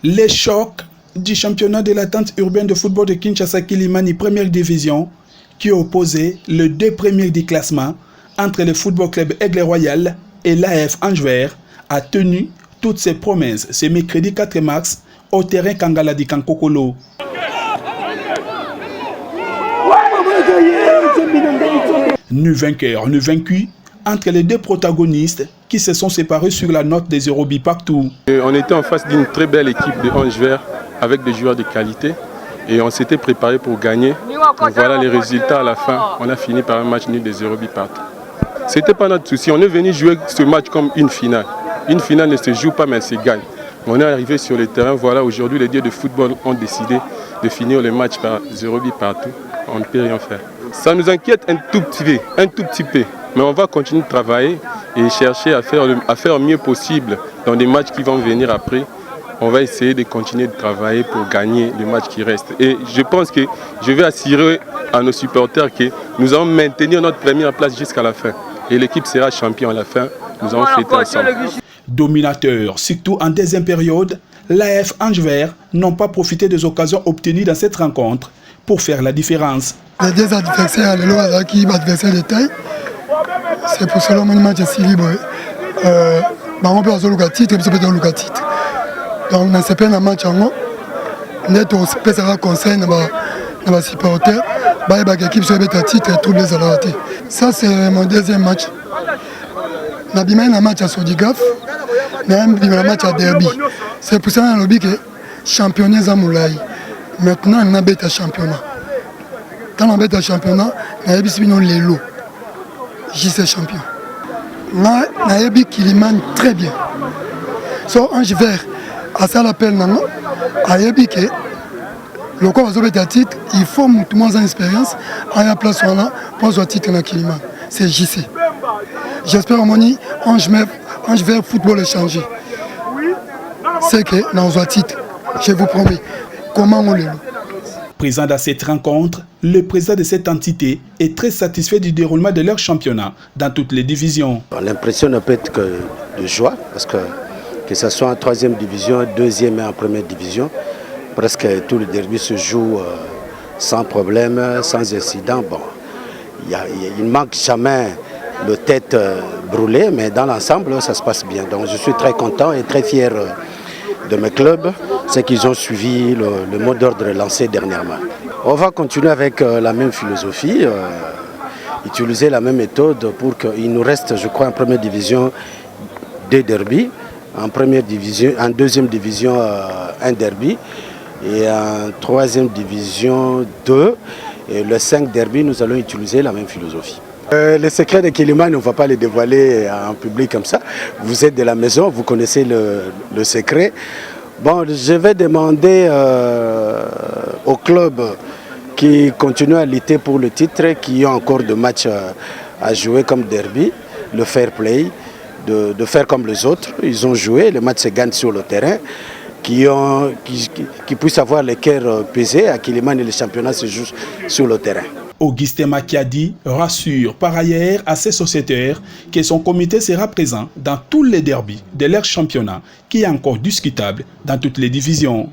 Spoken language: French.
Les chocs du championnat de l'attente urbaine de football de Kinshasa Kilimani première division qui opposait les deux premiers du classement entre le football club Aigle Royal et l'AF Anjouer a tenu toutes ses promesses ce mercredi 4 mars au terrain Kangala di Kankokolo. Ni vainqueur, ni vaincu entre les deux protagonistes qui se sont séparés sur la note des 0 buts partout. On était en face d'une très belle équipe de Anjouer avec des joueurs de qualité et on s'était préparé pour gagner. Donc voilà les résultats à la fin. On a fini par un match nul de 0 buts partout. C'était pas notre souci. On est venu jouer ce match comme une finale. Une finale ne se joue pas mais elle se gagne. On est arrivé sur le terrain. Voilà, aujourd'hui les dieux de football ont décidé de finir le match par 0 buts partout. On ne peut rien faire. Ça nous inquiète un tout petit peu. Mais on va continuer de travailler et chercher à faire le mieux possible dans des matchs qui vont venir après. On va essayer de continuer de travailler pour gagner le match qui reste. Et je pense que je vais assurer à nos supporters que nous allons maintenir notre première place jusqu'à la fin. Et l'équipe sera champion à la fin. Nous allons fêter ensemble. Dominateur, surtout en deuxième période, l'AF Anjouer n'ont pas profité des occasions obtenues dans cette rencontre pour faire la différence. Les deux adversaires, les adversaires de taille, c'est pour cela que le match est si libre. On peut avoir le titre et puis on peut le titre. Donc, on a un match en haut. On a un conseil dans les supporters. L'équipe se met à titre et tous les autres. Ça, c'est mon deuxième match. On a un match à Sodigaf, on a un match à Derby. C'est pour ça qu'on a dit que championnat Zamoulaï. Maintenant, on a un championnat. Quand on a un championnat, on a un les lots. J'y suis champion. On a un Kilimani très bien. So, un vert, à ça l'appel, à que le corps va titre, il faut tout le monde en expérience, à la place où on a, pour avoir titre dans Kilimani. C'est JC. J'espère qu'un vert football est changé. C'est que dans un titre, je vous promets, comment on le loue. Présent dans cette rencontre, le président de cette entité est très satisfait du déroulement de leur championnat dans toutes les divisions. L'impression ne peut être que de joie, parce que ce soit en 3e division, 2e et en 1re division, presque tout le derby se joue sans problème, sans incident. Bon, il ne manque jamais de tête brûlée, mais dans l'ensemble, ça se passe bien. Donc je suis très content et très fier de mes clubs, c'est qu'ils ont suivi le mot d'ordre lancé dernièrement. On va continuer avec la même philosophie, utiliser la même méthode pour qu'il nous reste, je crois, en 1re division 2 derbies, en 2e division un derby et en 3e division 2. Et le 5 derby, nous allons utiliser la même philosophie. Les secrets de Kilimani, on ne va pas les dévoiler en public comme ça. Vous êtes de la maison, vous connaissez le secret. Bon, je vais demander aux clubs qui continuent à lutter pour le titre, qui ont encore de matchs à jouer comme derby, le fair play, de faire comme les autres. Ils ont joué, le match se gagne sur le terrain, qui puissent avoir le cœur pesé. À Kilimani, le championnat se joue sur le terrain. Augustin Makiadi rassure par ailleurs à ses sociétaires que son comité sera présent dans tous les derbys de leur championnat qui est encore discutable dans toutes les divisions.